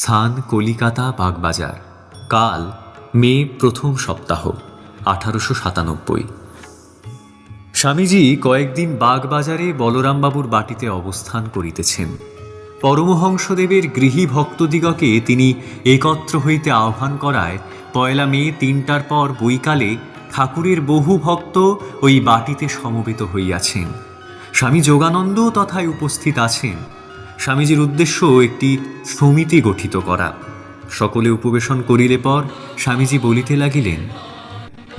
স্থান কলিকাতা বাগবাজার। কাল মে প্রথম সপ্তাহ 1897। স্বামীজি কয়েকদিন বাগবাজারে বলরামবাবুর বাটিতে অবস্থান করিতেছেন। পরমহংসদেবের গৃহী ভক্তদিগকে তিনি একত্র হইতে আহ্বান করায় পয়লা মে 3টার পর বৈকালে ঠাকুরের বহু ভক্ত ওই বাটিতে সমবেত হইয়াছেন। স্বামী যোগানন্দ তথায় উপস্থিত আছেন। স্বামীজির উদ্দেশ্য একটি সমিতি গঠিত করা। সকলে উপবেশন করিলে পর স্বামীজি বলিতে লাগিলেন,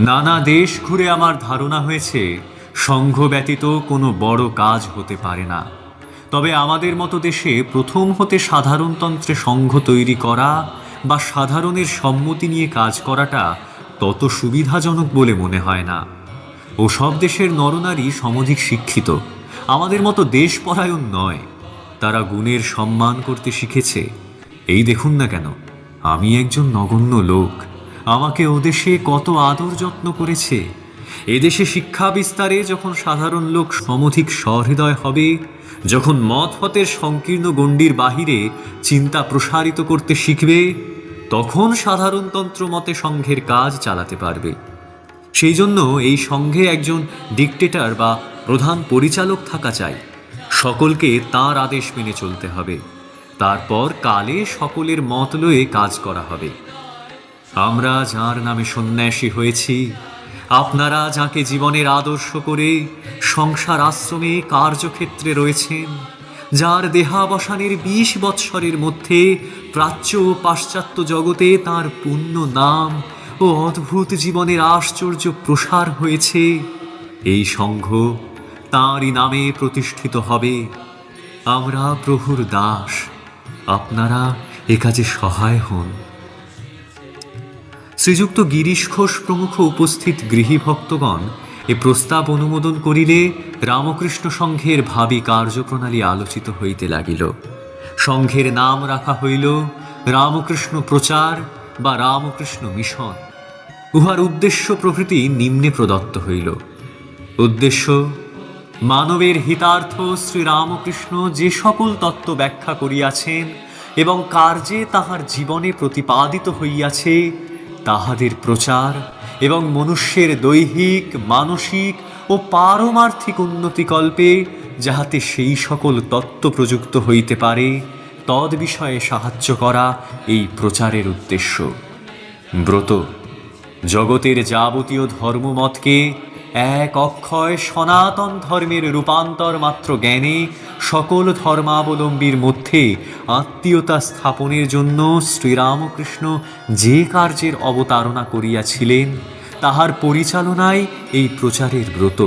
নানা দেশ ঘুরে আমার ধারণা হয়েছে সংঘ ব্যতীত কোনো বড় কাজ হতে পারে না। তবে আমাদের মতো দেশে প্রথম হতে সাধারণতন্ত্রে সংঘ তৈরি করা বা সাধারণের সম্মতি নিয়ে কাজ করাটা তত সুবিধাজনক বলে মনে হয় না। ও সব দেশের নরনারী সমধিক শিক্ষিত, আমাদের মতো দেশপরায়ণ নয়। তারা গুণের সম্মান করতে শিখেছে। এই দেখুন না কেন, আমি একজন নগণ্য লোক, আমাকে ওদেশে কত আদর যত্ন করেছে। এদেশে শিক্ষা বিস্তারে যখন সাধারণ লোক সমধিক সহৃদয় হবে, যখন মত হতের সংকীর্ণ গণ্ডির বাহিরে চিন্তা প্রসারিত করতে শিখবে, তখন সাধারণতন্ত্র মতে সংঘের কাজ চালাতে পারবে। সেই জন্য এই সংঘে একজন ডিকটেটর বা প্রধান পরিচালক থাকা চাই। সকলকে তাঁর আদেশ মেনে চলতে হবে। তারপর কালে সকলের মত লয়ে কাজ করা হবে। আমরা যার নামে সন্ন্যাসী হয়েছি, আপনারা যাকে জীবনের আদর্শ করে সংসার আশ্রমে কার্যক্ষেত্রে রয়েছেন, যার দেহাবসানের 20 বৎসরের মধ্যে প্রাচ্য ও পাশ্চাত্য জগতে তার পুণ্য নাম ও অদ্ভুত জীবনের আশ্চর্য প্রসার হয়েছে, এই সংঘ তাঁরই নামে প্রতিষ্ঠিত হবে। আমরা প্রভুর দাস, আপনারা এ কাজে সহায় হন। শ্রীযুক্ত গিরিশ ঘোষ প্রমুখ উপস্থিত গৃহী ভক্তগণ এ প্রস্তাব অনুমোদন করিলে রামকৃষ্ণ সংঘের ভাবী কার্যপ্রণালী আলোচিত হইতে লাগিল। সংঘের নাম রাখা হইল রামকৃষ্ণ প্রচার বা রামকৃষ্ণ মিশন। উহার উদ্দেশ্য প্রভৃতি নিম্নে প্রদত্ত হইল। উদ্দেশ্য, মানবের হিতার্থ শ্রীরামকৃষ্ণ যে সকল তত্ত্ব ব্যাখ্যা করিয়াছেন এবং কার্যে তাহার জীবনে প্রতিপাদিত হইয়াছে, তাহাদের প্রচার এবং মনুষ্যের দৈহিক, মানসিক ও পারমার্থিক উন্নতিকল্পে যাহাতে সেই সকল তত্ত্ব প্রযুক্ত হইতে পারে, তদ বিষয়ে সাহায্য করা এই প্রচারের উদ্দেশ্য। ব্রত, জগতের যাবতীয় ধর্মমতকে এক অক্ষয় সনাতন ধর্মের রূপান্তর মাত্র জ্ঞানে সকল ধর্মাবলম্বীর মধ্যে আত্মীয়তা স্থাপনের জন্য শ্রীরামকৃষ্ণ যে কার্যের অবতারণা করিয়াছিলেন, তাহার পরিচালনায় এই প্রচারের ব্রত।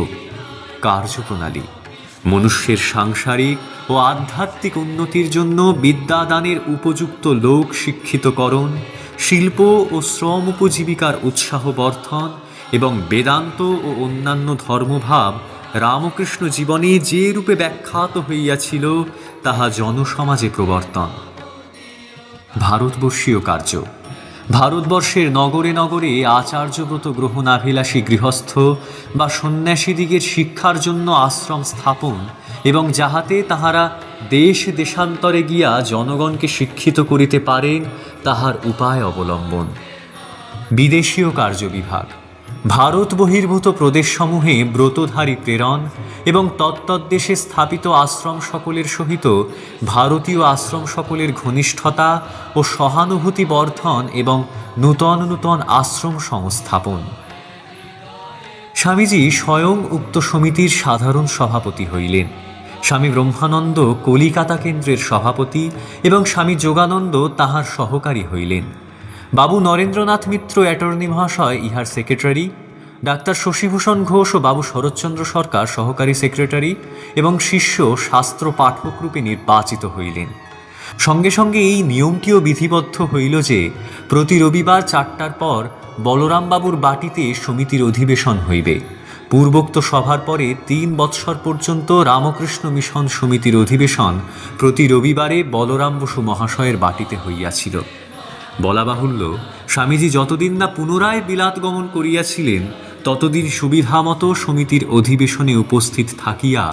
কার্যপ্রণালী, মনুষ্যের সাংসারিক ও আধ্যাত্মিক উন্নতির জন্য বিদ্যাদানের উপযুক্ত লোক শিক্ষিতকরণ, শিল্প ও শ্রম উপজীবিকার উৎসাহ বর্ধন এবং বেদান্ত ও অন্যান্য ধর্মভাব রামকৃষ্ণ জীবনে যে রূপে ব্যাখ্যাত হইয়াছিল, তাহা জনসমাজে প্রবর্তন। ভারতবর্ষীয় কার্য, ভারতবর্ষের নগরে নগরে আচার্যব্রত গ্রহণাভিলাষী গৃহস্থ বা সন্ন্যাসীদিগের শিক্ষার জন্য আশ্রম স্থাপন এবং যাহাতে তাহারা দেশ দেশান্তরে গিয়া জনগণকে শিক্ষিত করিতে পারেন, তাহার উপায় অবলম্বন। বিদেশীয় কার্য বিভাগ, ভারত বহির্ভূত প্রদেশসমূহে ব্রতধারী প্রেরণ এবং তত্তদ্দেশে স্থাপিত আশ্রম সকলের সহিত ভারতীয় আশ্রম সকলের ঘনিষ্ঠতা ও সহানুভূতি বর্ধন এবং নূতন নূতন আশ্রম সংস্থাপন। স্বামীজি স্বয়ং উক্ত সমিতির সাধারণ সভাপতি হইলেন। স্বামী ব্রহ্মানন্দ কলিকাতা কেন্দ্রের সভাপতি এবং স্বামী যোগানন্দ তাহার সহকারী হইলেন। বাবু নরেন্দ্রনাথ মিত্র অ্যাটর্নি মহাশয় ইহার সেক্রেটারি, ডাক্তার শশীভূষণ ঘোষ ও বাবু শরৎচন্দ্র সরকার সহকারী সেক্রেটারি এবং শিষ্য শাস্ত্র পাঠক রূপে নির্বাচিত হইলেন। সঙ্গে সঙ্গে এই নিয়মটিও বিধিবদ্ধ হইল যে প্রতি রবিবার 4টার পর বলরামবাবুর বাটিতে সমিতির অধিবেশন হইবে। পূর্বোক্ত সভার পরে 3 বৎসর পর্যন্ত রামকৃষ্ণ মিশন সমিতির অধিবেশন প্রতি রবিবারে বলরাম বসু মহাশয়ের বাটিতে হইয়াছিল। বলা বাহুল্য, স্বামীজি যতদিন না পুনরায় বিলাত গমন করিয়াছিলেন, ততদিন সুবিধামতো সমিতির অধিবেশনে উপস্থিত থাকিয়া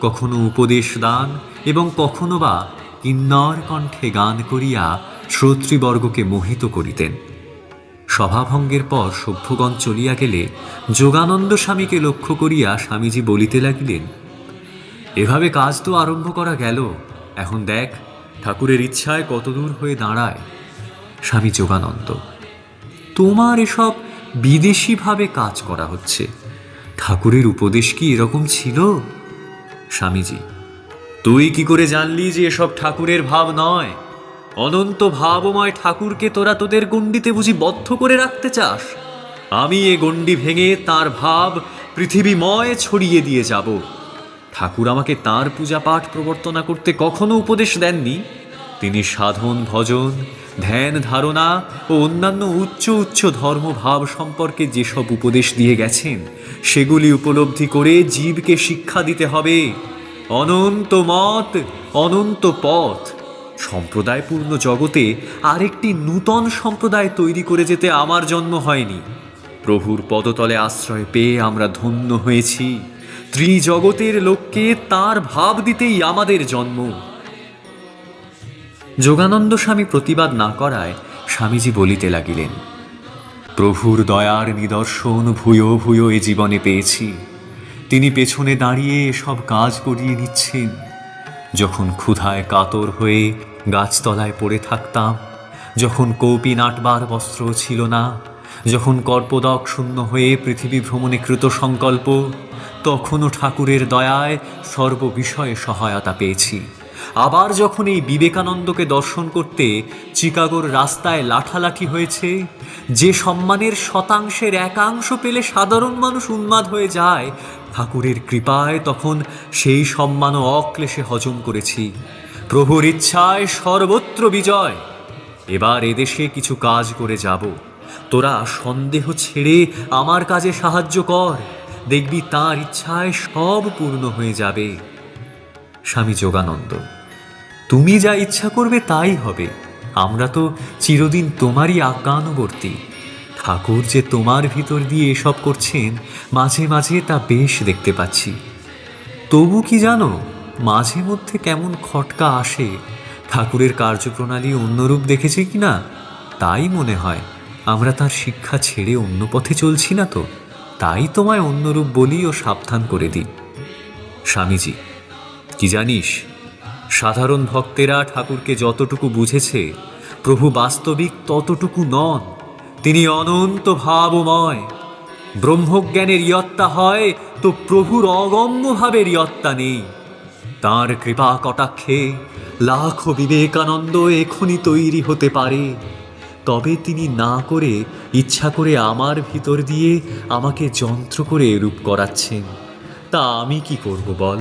কখনো উপদেশ দান এবং কখনো বা কিন্নর কণ্ঠে গান করিয়া শ্রোতৃবর্গকে মোহিত করিতেন। সভাভঙ্গের পর সভ্যগণ চলিয়া গেলে যোগানন্দ স্বামীকে লক্ষ্য করিয়া স্বামীজি বলিতে লাগিলেন, এভাবে কাজ তো আরম্ভ করা গেল, এখন দেখ ঠাকুরের ইচ্ছায় কতদূর হয়ে দাঁড়ায়। স্বামী যোগানন্দ, তোমার এসব বিদেশিভাবে কাজ করা হচ্ছে, ঠাকুরের উপদেশ কি এরকম ছিল? স্বামীজি, তুই কি করে জানলি যে এসব ঠাকুরের ভাব নয়? অনন্ত ভাবময় ঠাকুরকে তোরা তোদের গণ্ডিতে বুঝি বদ্ধ করে রাখতে চাস? আমি এ গণ্ডি ভেঙে তার ভাব পৃথিবীময় ছড়িয়ে দিয়ে যাব। ঠাকুর আমাকে তার পূজা পাঠ প্রবর্তনা করতে কখনো উপদেশ দেননি। তিনি সাধন ভজন, ধ্যান ধারণা ও অন্যান্য উচ্চ উচ্চ ধর্মভাব সম্পর্কে যেসব উপদেশ দিয়ে গেছেন সেগুলি উপলব্ধি করে জীবকে শিক্ষা দিতে হবে। অনন্ত মত, অনন্ত পথ। সম্প্রদায়পূর্ণ জগতে আরেকটি নূতন সম্প্রদায় তৈরি করে যেতে আমার জন্ম হয়নি। প্রভুর পদতলে আশ্রয় পেয়ে আমরা ধন্য হয়েছি। ত্রিজগতের লোককে তার ভাব দিতেই আমাদের জন্ম। যোগানন্দ স্বামী প্রতিবাদ না করায় স্বামীজি বলিতে লাগিলেন, প্রভুর দয়ার নিদর্শন ভূয়ো ভূয়ো এ জীবনে পেয়েছি। তিনি পেছনে দাঁড়িয়ে সব কাজ করিয়ে নিচ্ছেন। যখন ক্ষুধায় কাতর হয়ে গাছতলায় পড়ে থাকতাম, যখন কৌপি নাটবার বস্ত্র ছিল না, যখন কর্পদক শূন্য হয়ে পৃথিবী ভ্রমণে কৃত সংকল্প, তখনও ঠাকুরের দয়ায় সর্ববিষয়ে সহায়তা পেয়েছি। আবার যখন এই বিবেকানন্দকে দর্শন করতে চিকাগোর রাস্তায় লাঠালাঠি হয়েছে, যে সম্মানের শতাংশের একাংশ পেলে সাধারণ মানুষ উন্মাদ হয়ে যায়, ঠাকুরের কৃপায় তখন সেই সম্মানও অক্লেশে হজম করেছি। প্রভুর ইচ্ছায় সর্বত্র বিজয়। এবার এদেশে কিছু কাজ করে যাব। তোরা সন্দেহ ছেড়ে আমার কাজে সাহায্য কর, দেখবি তাঁর ইচ্ছায় সব পূর্ণ হয়ে যাবে। স্বামী যোগানন্দ, তুমি যা ইচ্ছা করবে তাই হবে। আমরা তো চিরদিন তোমারই আজ্ঞানুবর্তী। ঠাকুর যে তোমার ভিতর দিয়ে এসব করছেন, মাঝে মাঝে তা বেশ দেখতে পাচ্ছি। তবু কি জানো, মাঝে মধ্যে কেমন খটকা আসে। ঠাকুরের কার্যপ্রণালী অন্যরূপ দেখেছি কি না, তাই মনে হয় আমরা তার শিক্ষা ছেড়ে অন্য পথে চলছি না তো। তাই তোমায় অন্যরূপ বলি ও সাবধান করে দিই। স্বামীজি, কি জানিস, সাধারণ ভক্তেরা ঠাকুরকে যতটুকু বুঝেছে, প্রভু বাস্তবিক ততটুকু নন। তিনি অনন্ত ভাবময়। ব্রহ্মজ্ঞানের ইয়ত্তা হয় তো প্রভুর অগম্য ভাবের ইয়ত্তা নেই। তাঁর কৃপা কটাক্ষে লাখো বিবেকানন্দ এখনই তৈরি হতে পারে। তবে তিনি না করে ইচ্ছা করে আমার ভিতর দিয়ে আমাকে যন্ত্র করে রূপ করাচ্ছেন। তা আমি কি করব বল?